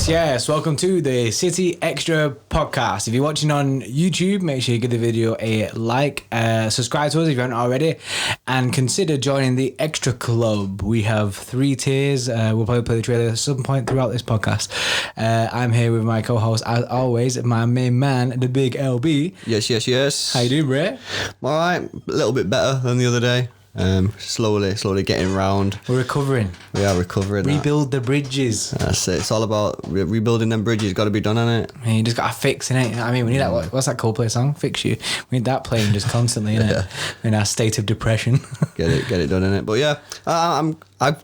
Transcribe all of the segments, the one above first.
Yes. Welcome to the City Xtra Podcast. If you're watching on YouTube, make sure you give the video a like, subscribe to us if you haven't already, and consider joining the Xtra Club. We have 3 tiers. We'll probably play the trailer at some point throughout this podcast. I'm here with my co-host, as always, my main man, the big LB. Yes. How you doing, Ray? All right, a little bit better than the other day. Slowly getting round. We're recovering. We are recovering. Rebuild the bridges. That's it. It's all about rebuilding them bridges. Got to be done, hasn't it? You just got to fix, innit? I mean, we need that. What's that Coldplay song? Fix You. We need that playing just constantly, innit? Yeah. In our state of depression. Get it done, innit? But yeah, I'm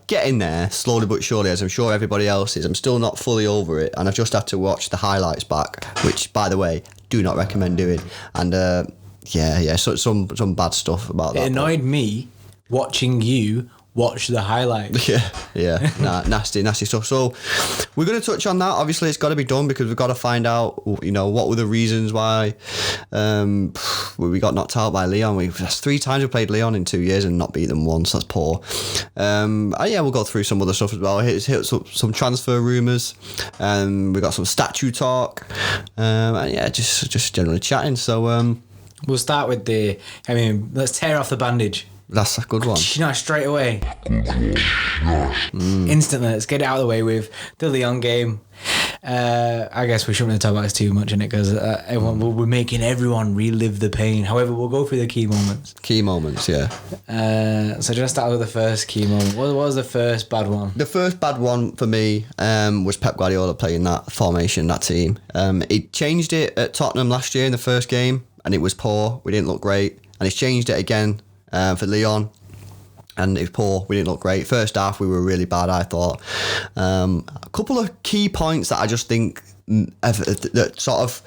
getting there slowly but surely, as I'm sure everybody else is. I'm still not fully over it, and I've just had to watch the highlights back, which, by the way, do not recommend doing. And so some bad stuff about that. It annoyed me watching you watch the highlights. Nasty stuff. So we're going to touch on that. Obviously, it's got to be done because we've got to find out, what were the reasons why we got knocked out by Lyon. That's 3 times we played Lyon in 2 years and not beat them once. That's poor. We'll go through some other stuff as well. Hit some transfer rumours. We got some statue talk. Just generally chatting. So we'll start with let's tear off the bandage. That's a good one. Straight away. Instantly, let's get it out of the way with the Lyon game. I guess we shouldn't really talk about this too much, innit? Because we're making everyone relive the pain. However, we'll go through the key moments. Yeah. So just start with the first key moment. What was the first bad one? The first bad one for me was Pep Guardiola playing that formation, that team. He changed it at Tottenham last year in the first game, and it was poor. We didn't look great. And he's changed it again for Lyon, and it was poor. We didn't look great. First half, we were really bad, I thought. A couple of key points that I just think that sort of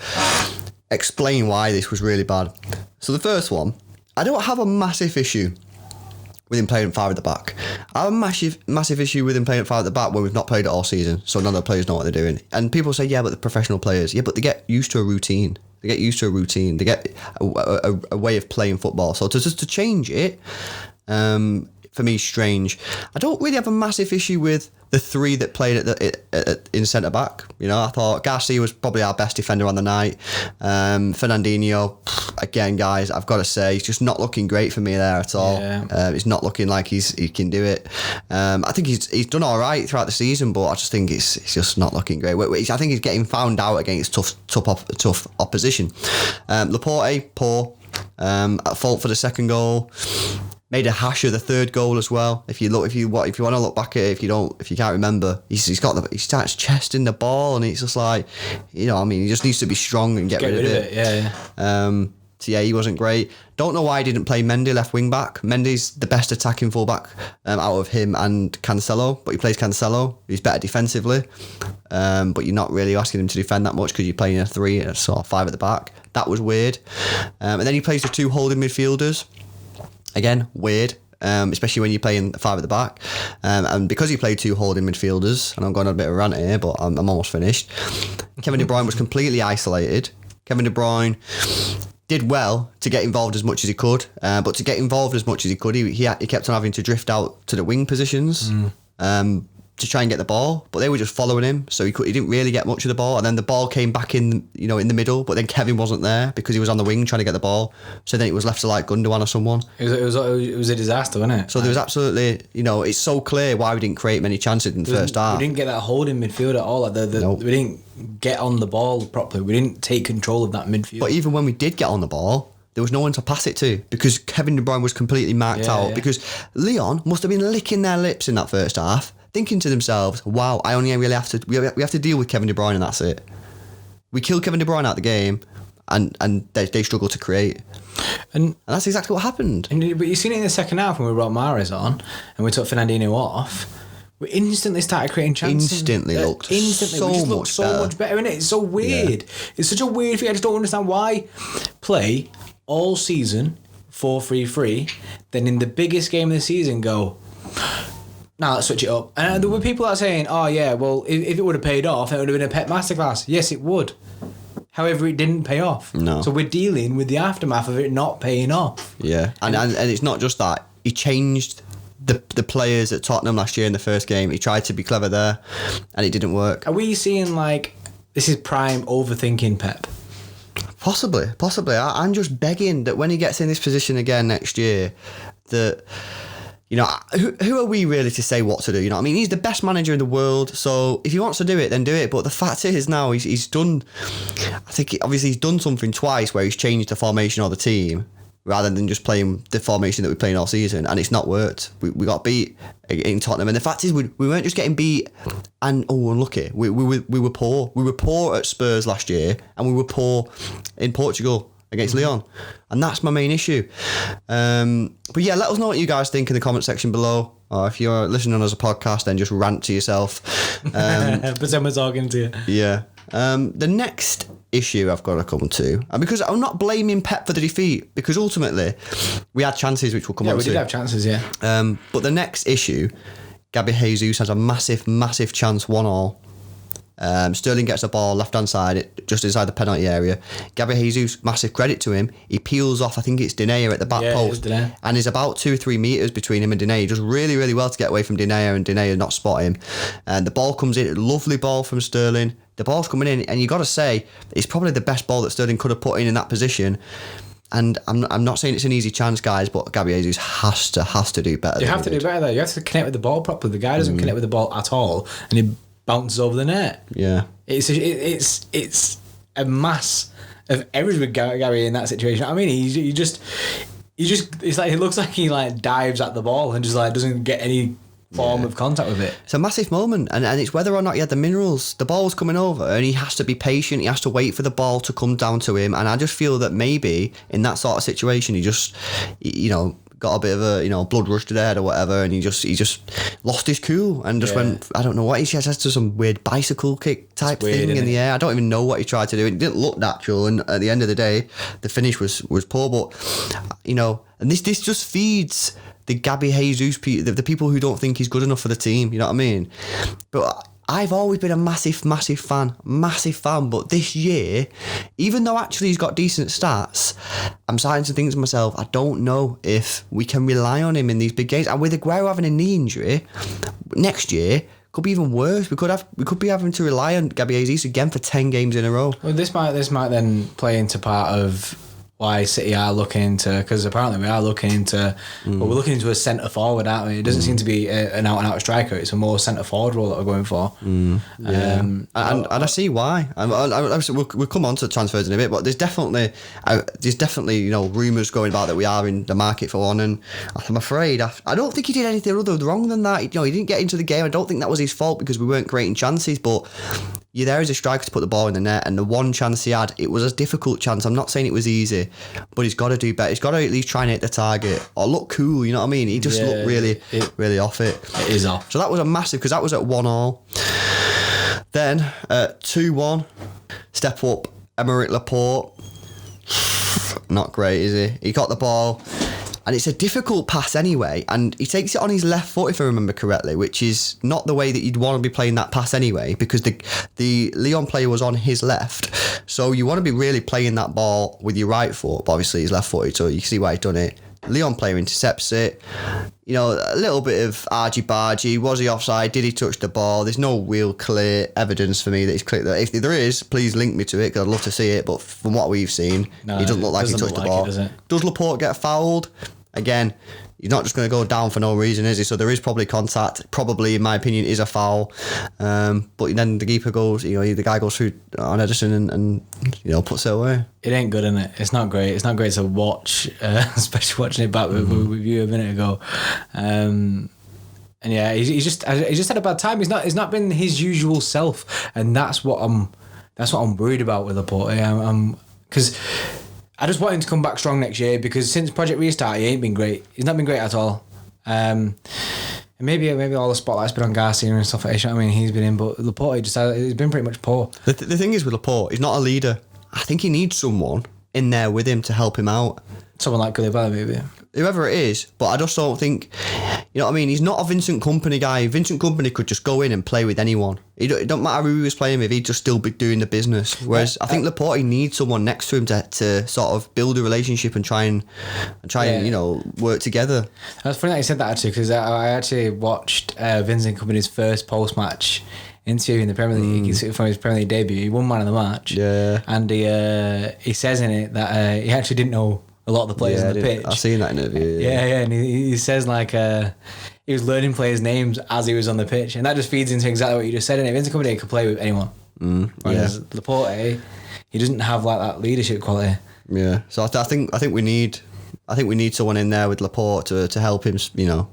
explain why this was really bad. So the first one, I don't have a massive issue with him playing 5 at the back. I have a massive issue with him playing 5 at the back when we've not played it all season, so none of the players know what they're doing. And people say, yeah, but the professional players. Yeah, but they get used to a routine. They get a way of playing football. So to change it, for me, strange. I don't really have a massive issue with the 3 that played in centre back. I thought Garcia was probably our best defender on the night. Fernandinho, again, guys, I've got to say, he's just not looking great for me there at all. Yeah. He's not looking like he can do it. I think he's done all right throughout the season, but I just think it's just not looking great. I think he's getting found out against tough opposition. Laporte, poor, at fault for the second goal. Made a hash of the third goal as well. If you want to look back at it, if you can't remember, he starts chesting the ball, and it's just like, he just needs to be strong and get rid of it. Yeah. He wasn't great. Don't know why he didn't play Mendy left wing back. Mendy's the best attacking fullback out of him and Cancelo, but he plays Cancelo. He's better defensively, but you're not really asking him to defend that much because you're playing a 3, so 5 at the back. That was weird. And then he plays the 2 holding midfielders. Again, weird, especially when you're playing 5 at the back. And because he played 2 holding midfielders, and I'm going on a bit of a rant here, but I'm almost finished. Kevin De Bruyne was completely isolated. Kevin De Bruyne did well to get involved as much as he could, but to get involved as much as he could, he kept on having to drift out to the wing positions. To try and get the ball, but they were just following him, so he didn't really get much of the ball. And then the ball came back in the middle, but then Kevin wasn't there because he was on the wing trying to get the ball. So then it was left to like Gundogan or someone. It was a disaster, wasn't it? So there was absolutely, it's so clear why we didn't create many chances in the first half. We didn't get that holding midfield at all. Nope. We didn't get on the ball properly. We didn't take control of that midfield. But even when we did get on the ball, there was no one to pass it to because Kevin De Bruyne was completely marked out. Because Lyon must have been licking their lips in that first half, thinking to themselves, wow, we have to deal with Kevin De Bruyne, and that's it. We kill Kevin De Bruyne out of the game, and they struggle to create. And that's exactly what happened. But you've seen it in the second half when we brought Mahrez on and we took Fernandinho off. We instantly started creating chances. Instantly looked so much better, innit? It's so weird. Yeah. It's such a weird thing. I just don't understand why play all season 4-3-3, then in the biggest game of the season go, now let's switch it up. And there were people that are saying, oh yeah, well, if it would have paid off, it would have been a Pep masterclass. Yes, it would. However, it didn't pay off. No. So we're dealing with the aftermath of it not paying off. Yeah, and it's not just that. He changed the players at Tottenham last year in the first game. He tried to be clever there, and it didn't work. Are we seeing like this is prime overthinking Pep? Possibly. I'm just begging that when he gets in this position again next year, that, you know, who are we really to say what to do? You know what I mean? He's the best manager in the world, so if he wants to do it, then do it. But the fact is now he's done, I think obviously he's done something twice where he's changed the formation of the team rather than just playing the formation that we're playing all season, and it's not worked. We got beat in Tottenham, and the fact is we weren't just getting beat and unlucky. We were poor. We were poor at Spurs last year, and we were poor in Portugal against Lyon, and that's my main issue. But yeah, let us know what you guys think in the comment section below, or if you're listening as a podcast, then just rant to yourself. Pretend we're talking to you. Yeah. The next issue I've got to come to, and because I'm not blaming Pep for the defeat, because ultimately we had chances which we'll come on to. Yeah, we did have chances, yeah. But the next issue, Gabriel Jesus has a massive chance, 1-1. Sterling gets the ball left-hand side, just inside the penalty area. Gabriel Jesus, massive credit to him. He peels off, I think it's Denayer at the back post. And there's about 2 or 3 metres between him and Denayer. He does really well to get away from Denayer, and Denayer not spot him. And the ball comes in, lovely ball from Sterling. The ball's coming in, and you got to say, it's probably the best ball that Sterling could have put in that position. And I'm not saying it's an easy chance, guys, but Gabriel Jesus has to do better. You have to do better, though. You have to connect with the ball properly. The guy doesn't connect with the ball at all, and he bounces over the net. Yeah, it's a mass of errors with Gary in that situation. I mean, he just it's like it looks like he like dives at the ball and just like doesn't get any form of contact with it. It's a massive moment, and it's whether or not he had the minerals. The ball was coming over, and he has to be patient. He has to wait for the ball to come down to him, and I just feel that maybe in that sort of situation, he just, you know, got a bit of a, you know, blood rush to the head or whatever, and he just lost his cool and just went, I don't know what he just to some weird bicycle kick type thing in the air. I don't even know what he tried to do. It didn't look natural, and at the end of the day, the finish was poor. But, you know, and this just feeds the Gabriel Jesus, the people who don't think he's good enough for the team. You know what I mean? But I've always been a massive fan. But this year, even though actually he's got decent stats, I'm starting to think to myself, I don't know if we can rely on him in these big games. And with Aguero having a knee injury, next year could be even worse. We could be having to rely on Gabriel Jesus again for 10 games in a row. Well, this might then play into part of why City are looking to, because apparently we are looking into, well, we're looking into a centre forward, aren't we? It doesn't seem to be an out and out striker. It's a more centre forward role that we're going for. Yeah, and I see why. We'll come on to transfers in a bit, but there's definitely you know, rumours going about that we are in the market for one, and I'm afraid I don't think he did anything other wrong than that. You know, he didn't get into the game. I don't think that was his fault because we weren't creating chances, but you're there as a striker to put the ball in the net, and the one chance he had, it was a difficult chance. I'm not saying it was easy, but he's got to do better. He's got to at least try and hit the target or look cool, you know what I mean? He just looked really off it. It is off. So that was a massive, because that was at 1-1. Then at 2-1, step up, Aymeric Laporte. Not great, is he? He got the ball, and it's a difficult pass anyway, and he takes it on his left foot, if I remember correctly, which is not the way that you'd want to be playing that pass anyway, because the Lyon player was on his left, so you want to be really playing that ball with your right foot, but obviously he's left-footed, so you can see why he's done it. Lyon player intercepts it. You know, a little bit of argy-bargy. Was he offside? Did he touch the ball? There's no real clear evidence for me that he's clear. If there is, please link me to it, because I'd love to see it, but from what we've seen, he doesn't look like he touched the ball. Does Laporte get fouled? Again, he's not just going to go down for no reason, is he? So there is probably contact. Probably, in my opinion, is a foul. But then the keeper goes, you know, the guy goes through on Ederson and you know, puts it away. It ain't good, isn't it? It's not great. It's not great to watch, especially watching it back with you a minute ago. And yeah, he's just had a bad time. He's not been his usual self, and that's what I'm worried about with Laporte. Because I just want him to come back strong next year, because since Project Restart, he ain't been great. He's not been great at all. And maybe all the spotlight's been on Garcia and stuff like that. You know what I mean? He's been in, but Laporte he's been pretty much poor. The thing is with Laporte, he's not a leader. I think he needs someone in there with him to help him out. Someone like Koulibaly, maybe. whoever it is, but I just don't think, you know what I mean? He's not a Vincent Kompany guy. Vincent Kompany could just go in and play with anyone. It don't matter who he was playing with, he'd just still be doing the business. Whereas I think Laporte needs someone next to him to sort of build a relationship and try and you know, work together. That's funny that you said that, actually, because I actually watched Vincent Kompany's first post-match interview in the Premier League from his Premier League debut. He won man of the match. Yeah. And he says in it that he actually didn't know a lot of the players on the pitch. I've seen that interview. Yeah, and he says like he was learning players' names as he was on the pitch, and that just feeds into exactly what you just said. And Vincent Kompany could play with anyone. Whereas Laporte, he doesn't have like that leadership quality. Yeah, so I think we need someone in there with Laporte to help him, you know,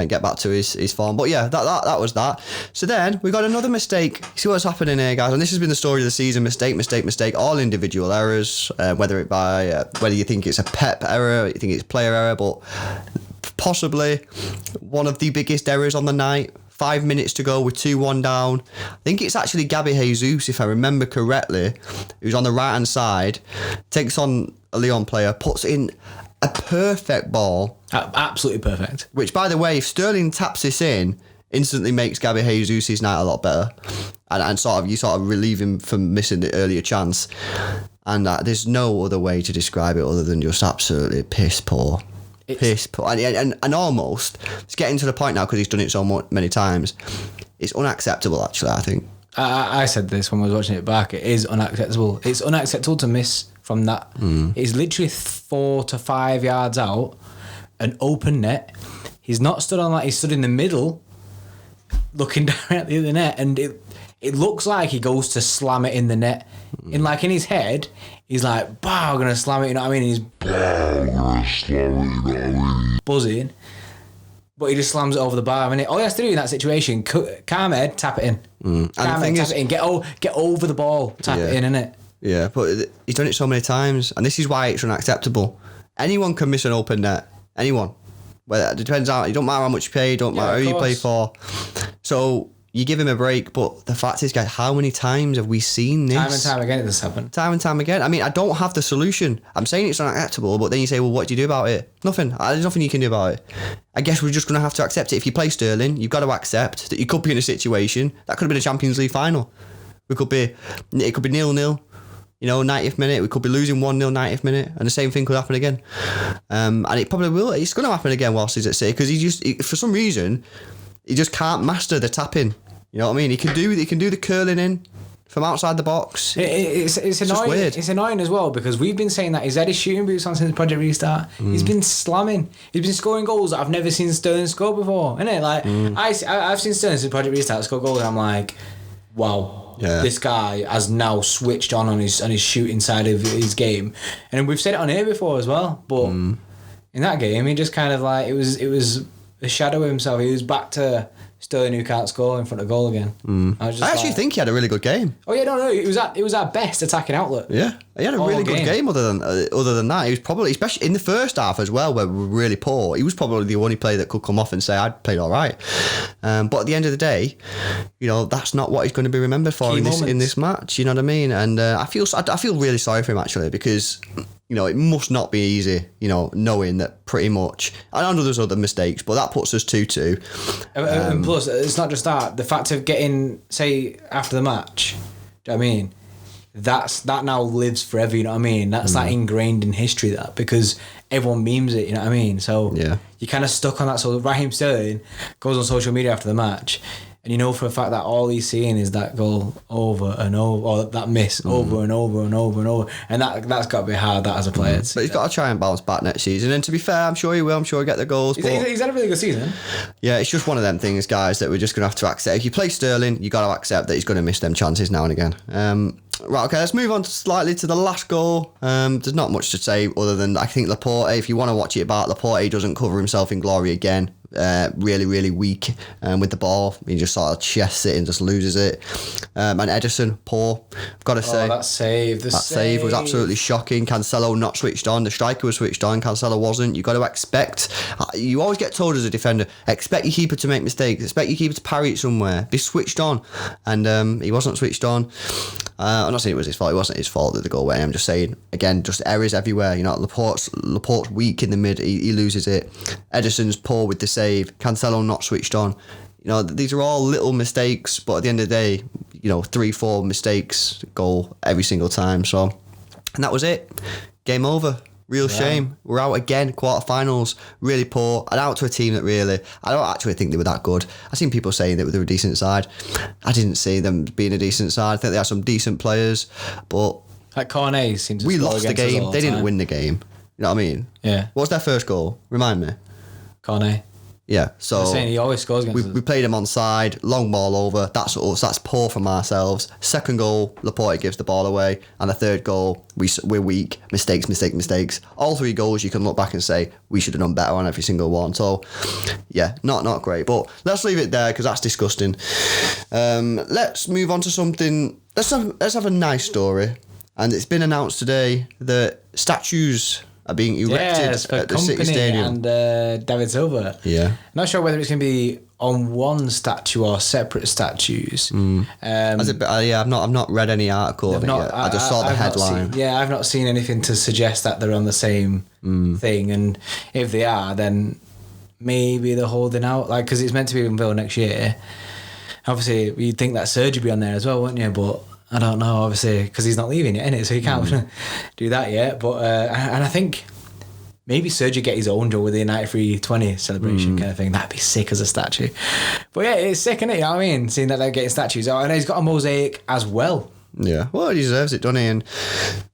get back to his form. But yeah, that was that. So then we got another mistake. See what's happening here, guys. And this has been the story of the season: mistake. All individual errors, whether you think it's a Pep error, you think it's player error, but possibly one of the biggest errors on the night. 5 minutes to go, we're 2-1 down. I think it's actually Gabriels, if I remember correctly, who's on the right-hand side, takes on a Lyon player, puts in a perfect ball. Absolutely perfect. Which, by the way, if Sterling taps this in, instantly makes Gabriels' night a lot better. And you sort of relieve him from missing the earlier chance. And there's no other way to describe it other than just absolutely piss poor. Piss poor. And almost, it's getting to the point now because he's done it so many times. It's unacceptable, actually, I think. I said this when I was watching it back. It is unacceptable. It's unacceptable to miss from that. It's literally 4 to 5 yards out, an open net. He's not stood on that. He's stood in the middle, looking directly at the net, and it looks like he goes to slam it in the net. In his head, he's like, "Bah, I'm gonna slam it." You know what I mean? He's buzzing, but he just slams it over the bar. I mean, all he has to do in that situation, calm head, tap it in. Calm head, tap it in. Get over the ball, tap it in, innit? Yeah, but he's done it so many times, and this is why it's unacceptable. Anyone can miss an open net. Anyone. Well, it depends on. It don't matter how much you pay. Don't matter who you play for. So you give him a break, but the fact is, guys, how many times have we seen this? Time and time again, this happened. Time and time again. I mean, I don't have the solution. I'm saying it's unacceptable, but then you say, well, what do you do about it? Nothing. There's nothing you can do about it. I guess we're just going to have to accept it. If you play Sterling, you've got to accept that you could be in a situation that could have been a Champions League final. It could be 0-0. You know, 90th minute, we could be losing 1-0 90th minute, and the same thing could happen again. And it probably will. It's going to happen again whilst he's at City, because for some reason, he just can't master the tapping. You know what I mean? He can do the curling in from outside the box. It's annoying. Weird. It's annoying as well, because we've been saying that he's had his shooting boots on since Project Restart. He's been slamming. He's been scoring goals that I've never seen Sterling score before. Isn't it? Like I've seen Sterling since Project Restart score goals, and I'm like, wow. Yeah. This guy has now switched on his shooting side of his game, and we've said it on here before as well. But in that game, he just kind of like it was a shadow of himself. He was back to Sterling who can't score in front of goal again. I actually think he had a really good game. Oh yeah, no, it was our best attacking outlet. Yeah, he had a really good game. Other than that, he was probably, especially in the first half as well, where we were really poor. He was probably the only player that could come off and say I'd played all right. But at the end of the day, you know, that's not what he's going to be remembered for in this match. You know what I mean? And I feel really sorry for him actually, because you know, it must not be easy, you know, knowing that pretty much, I know there's other mistakes, but that puts us 2-2. And plus, it's not just that. The fact of getting, say, after the match, do you know what I mean? That now lives forever, you know what I mean? That's like ingrained in history, that, because everyone memes it, you know what I mean? So you're kind of stuck on that. So Raheem Sterling goes on social media after the match, and you know for a fact that all he's seeing is that goal over and over, or that miss over and over and over and over. And that's got to be hard, that, as a player. But he's got to try and bounce back next season. And to be fair, I'm sure he will. I'm sure he'll get the goals. He's had a really good season. Yeah, it's just one of them things, guys, that we're just going to have to accept. If you play Sterling, you got to accept that he's going to miss them chances now and again. Right, okay, let's move on slightly to the last goal. There's not much to say other than I think Laporte, if you want to watch it back, Laporte doesn't cover himself in glory again. Really, really weak with the ball. He just sort of chests it and just loses it. And Ederson, poor. I've got to say. That save. That save was absolutely shocking. Cancelo not switched on. The striker was switched on. Cancelo wasn't. You've got to expect. You always get told as a defender, expect your keeper to make mistakes. Expect your keeper to parry it somewhere. Be switched on. And he wasn't switched on. I'm not saying it was his fault. It wasn't his fault that the goal went in. I'm just saying, again, just errors everywhere. You know, Laporte's weak in the mid. He loses it. Ederson's poor with the save. Cancelo not switched on. You know, these are all little mistakes, but at the end of the day, you know, 3-4 mistakes, goal every single time. So, and that was it. Game over. Real shame. We're out again, quarterfinals, really poor, and out to a team that really, I don't actually think they were that good. I've seen people saying that they were a decent side. I didn't see them being a decent side. I think they had some decent players, but like Cornet seems to we score lost the against us game. all They the didn't time. win the game. You know what I mean? Yeah. What was their first goal? Remind me. Cornet. Yeah, so I'm saying he always scores against us. we played him on side, long ball over. That's us. That's poor from ourselves. Second goal, Laporte gives the ball away, and the third goal, we're weak. Mistakes. All 3 goals, you can look back and say we should have done better on every single one. So, yeah, not great. But let's leave it there because that's disgusting. Let's move on to something. Let's have a nice story, and it's been announced today that statues are being erected for at the City Kompany Stadium. and David Silva. Yeah. Not sure whether it's going to be on one statue or separate statues. I've not read any article of it yet. I just saw the I've not headline. I've not seen anything to suggest that they're on the same thing. And if they are, then maybe they're holding out. Like, because it's meant to be in Villa next year. Obviously, you'd think that Serge would be on there as well, wouldn't you? But I don't know, obviously, because he's not leaving yet, innit? So he can't do that yet. But and I think maybe Serge get his own job with the United 320 celebration kind of thing. That'd be sick as a statue. But yeah, it's sick, innit? You know what I mean? Seeing that they're getting statues. Oh, and he's got a mosaic as well. Yeah, well, he deserves it, doesn't he? And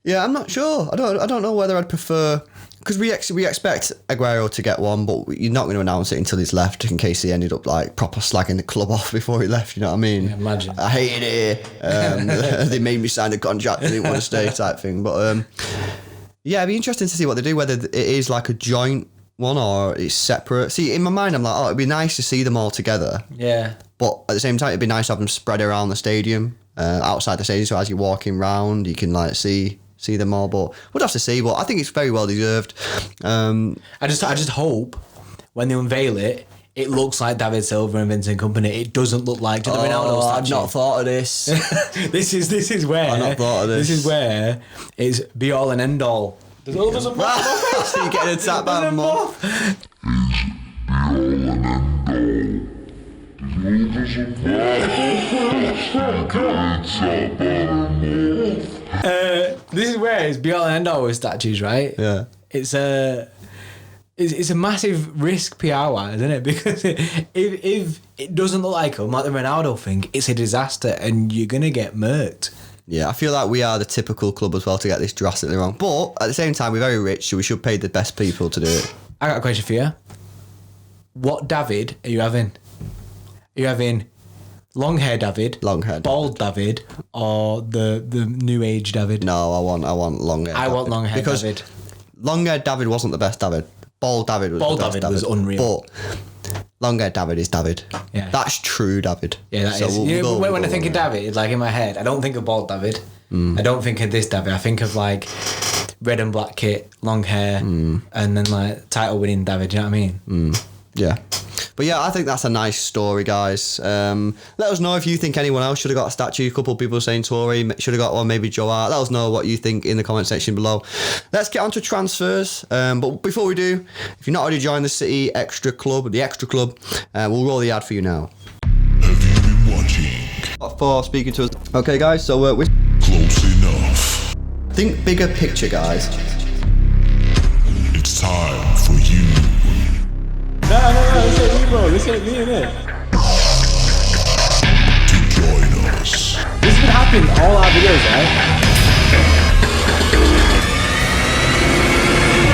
yeah, I'm not sure. I don't know whether I'd prefer, because we expect Aguero to get one, but you're not going to announce it until he's left, in case he ended up like proper slagging the club off before he left. You know what I mean? Yeah, imagine. I hated it. They made me sign a contract. I didn't want to stay, type thing. But yeah, it'd be interesting to see what they do. Whether it is like a joint one or it's separate. See, in my mind, I'm like, oh, it'd be nice to see them all together. Yeah. But at the same time, it'd be nice to have them spread around the stadium, outside the stadium, so as you're walking round, you can like see them all. But we'll have to see. But I think it's very well deserved. I just hope when they unveil it, it looks like David Silva and Vincent Kompany. It doesn't look like the Ronaldo statue. I've not thought of this. This is where I've not thought of this. This is where it's be all and end all. There's a moth. So you're getting attacked by a moth. This is where it's be all and end all with statues, right? Yeah. It's a massive risk PR-wise, isn't it? Because if it doesn't look like them, like the Ronaldo thing, it's a disaster and you're going to get murked. Yeah, I feel like we are the typical club as well to get this drastically wrong. But at the same time, we're very rich, so we should pay the best people to do it. I got a question for you. What David are you having? Are you having long hair David, bald David, or the new age David? No, I want long hair. I want long hair because David. Long hair David wasn't the best David. Bald David was the best David was unreal. But long hair David is David. Yeah. That's true David. Yeah, that is. When I think of David, like in my head, I don't think of bald David. I don't think of this David. I think of like red and black kit, long hair, and then like title winning David. You know what I mean? Yeah. But yeah, I think that's a nice story, guys. Let us know if you think anyone else should have got a statue. A couple of people saying Tory should have got one, maybe Joao. Let us know what you think in the comment section below. Let's get on to transfers. But before we do, if you're not already joined the City Xtra Club, the Xtra Club, we'll roll the ad for you now. Have you been watching? For speaking to us. Okay, guys, so we're Close enough. think bigger picture, guys. It's time for you No, this ain't me, bro. This ain't me, innit? to join us. This has been happening in all our videos, right?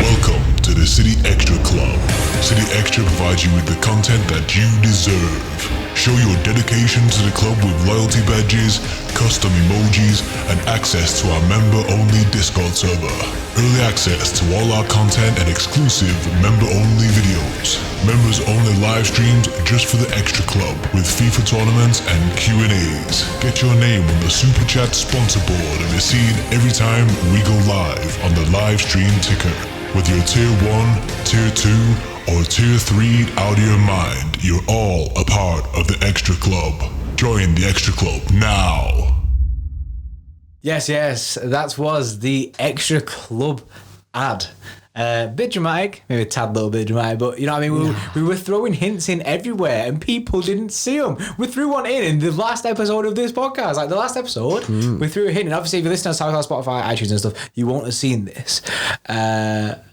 Welcome to the City Xtra Club. City Xtra provides you with the content that you deserve. Show your dedication to the club with loyalty badges, custom emojis, and access to our member-only Discord server. Early access to all our content and exclusive member-only videos. Members-only live streams just for the Xtra Club with FIFA tournaments and Q&As. Get your name on the Super Chat sponsor board and be seen every time we go live on the live stream ticker. Whether you're Tier 1, Tier 2, or Tier 3 out of your mind, you're all a part of the Xtra Club. Join the Xtra Club now. Yes, that was the Xtra Club ad. Bit dramatic, maybe a tad little bit dramatic, but you know what I mean? We were throwing hints in everywhere and people didn't see them. We threw one in the last episode of this podcast. Like the last episode, we threw a hint. And obviously, if you listen to SoundCloud, Spotify, iTunes and stuff, you won't have seen this.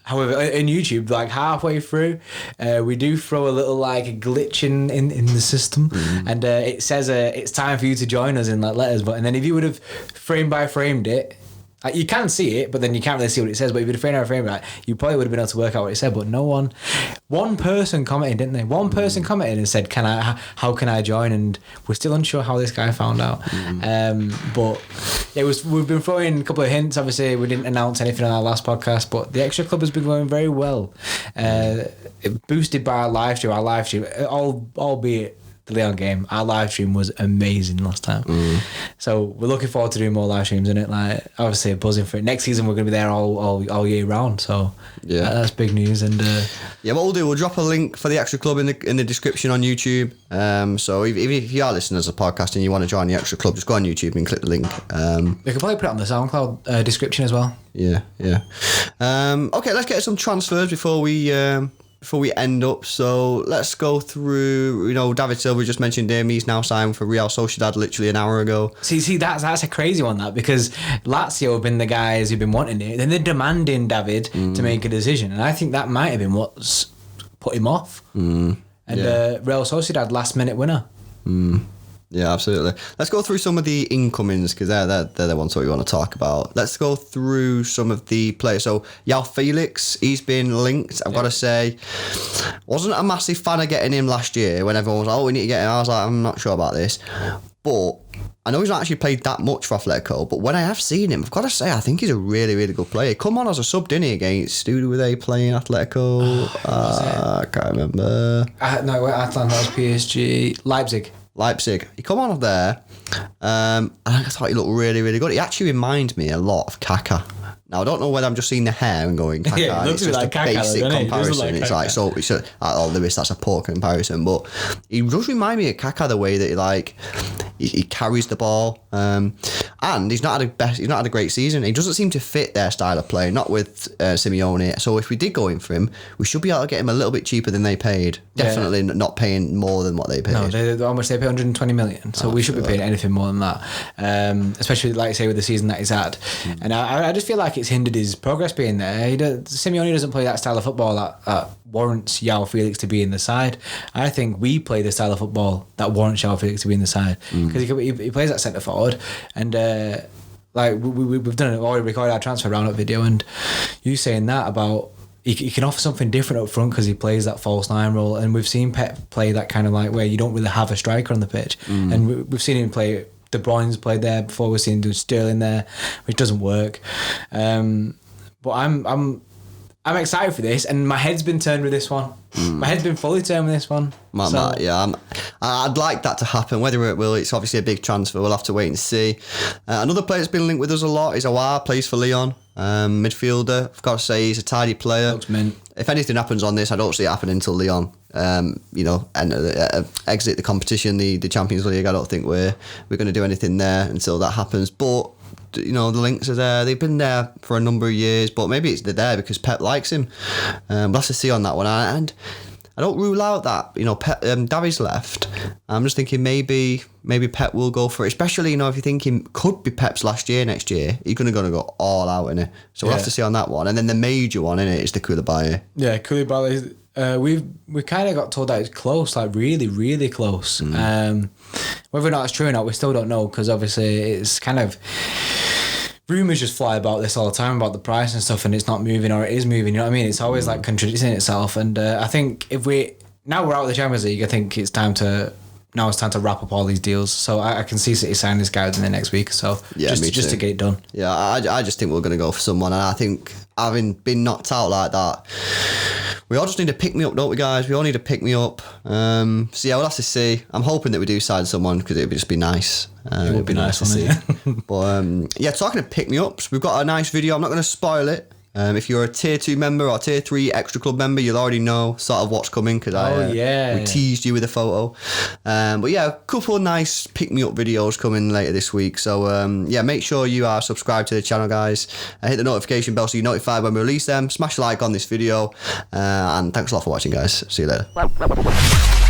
However, in YouTube, like halfway through, we do throw a little like glitch in the system, and it says it's time for you to join us in like letters. But and then if you would have frame by framed it, like you can see it, but then you can't really see what it says. But if you'd have frame right, you probably would have been able to work out what it said. But one person commented, didn't they? One person commented and said, how can I join? And we're still unsure how this guy found out. But yeah, we've been throwing a couple of hints. Obviously, we didn't announce anything on our last podcast, but the Xtra Club has been going very well. Boosted by our live stream, albeit the Leon game, our live stream was amazing last time. So we're looking forward to doing more live streams, isn't it? Like obviously buzzing for it. Next season we're going to be there all year round. So yeah, that's big news. And yeah, what we'll do, we'll drop a link for the Xtra Club in the description on YouTube. So if you are listening as a podcast and you want to join the Xtra Club, just go on YouTube and click the link. We can probably put it on the SoundCloud description as well. Yeah. Okay, let's get some transfers before we end up. So let's go through, David Silva, just mentioned him. He's now signed for Real Sociedad literally an hour ago. See, that's a crazy one, that, because Lazio have been the guys who've been wanting it. Then they're demanding David to make a decision. And I think that might have been what's put him off. And Real Sociedad, last minute winner. Yeah, absolutely. Let's go through some of the incomings, because they're the ones that we want to talk about. Let's go through some of the players. So, Joao Felix, he's been linked. I've got to say, wasn't a massive fan of getting him last year when everyone was like, we need to get him. I was like, I'm not sure about this. But I know he's not actually played that much for Atletico, but when I have seen him, I've got to say, I think he's a really, really good player. Come on as a sub, didn't he, against, who were they playing, Atletico? I can't remember. No, Atlanta was PSG. Leipzig. He come on up there, and I thought he looked really, really good. He actually reminds me a lot of Kaká. Now, I don't know whether I'm just seeing the hair and going Kaká. Yeah, it looks it's just like a Kaká, basic comparison. It's like, so it's Lewis, that's a poor comparison. But he does remind me of Kaká, the way that he carries the ball. And he's not had a great season. He doesn't seem to fit their style of play, not with Simeone. So if we did go in for him, we should be able to get him a little bit cheaper than they paid. Definitely not paying more than what they paid. No, how much they pay? 120 million. So we should be paying anything more than that. Especially, like I say, with the season that he's had. And I just feel like it's hindered his progress being there. Simeone doesn't play that style of football that warrants Joao Felix to be in the side. I think we play the style of football that warrants Joao Felix to be in the side, because he plays that centre forward, and we've done it, already recorded our transfer roundup video, and you saying that about he can offer something different up front because he plays that false nine role, and we've seen Pep play that kind of like where you don't really have a striker on the pitch, and we've seen him play. De Bruyne's played there before. We've seen him do Sterling there, which doesn't work. But I'm excited for this, and my head's been turned with this one. My head's been fully turned with this one. I'd like that to happen. Whether it will, it's obviously a big transfer. We'll have to wait and see. Another player that's been linked with us a lot is Aguero, plays for Lyon. Midfielder. I've got to say, he's a tidy player. Looks mint. If anything happens on this, I don't see it happening until Lyon, exit the competition, the Champions League. I don't think we're going to do anything there until that happens. But the links are there. They've been there for a number of years, but maybe they're there because Pep likes him. We'll have to see on that one. And I don't rule out that Pep, Davi's left. I'm just thinking maybe Pep will go for it, especially if you're thinking could be Pep's last year next year. He's going to go all out in it. So we'll have to see on that one. And then the major one in it is the Koulibaly. Yeah, Koulibaly. We kind of got told that it's close, like really, really close. Whether or not it's true or not, we still don't know, because obviously it's kind of rumours just fly about this all the time about the price and stuff, and it's not moving or it is moving. You know what I mean? It's always like contradicting itself. And I think now we're out of the Champions League, I think it's time to wrap up all these deals. So I can see City sign this guy within the next week. So just to get it done. Yeah, I just think we're going to go for someone, and I think having been knocked out like that, we all just need to pick me up, don't we, guys? We all need to pick me up. So yeah, we'll have to see. I'm hoping that we do sign someone, because it would just be nice. It would be nice to see. But talking of pick me ups, we've got a nice video. I'm not going to spoil it. If you're a tier 2 member or tier 3 Xtra Club member, you'll already know sort of what's coming because we teased you with a photo. But yeah, a couple of nice pick-me-up videos coming later this week. So yeah, make sure you are subscribed to the channel, guys. Hit the notification bell so you're notified when we release them. Smash a like on this video. And thanks a lot for watching, guys. See you later.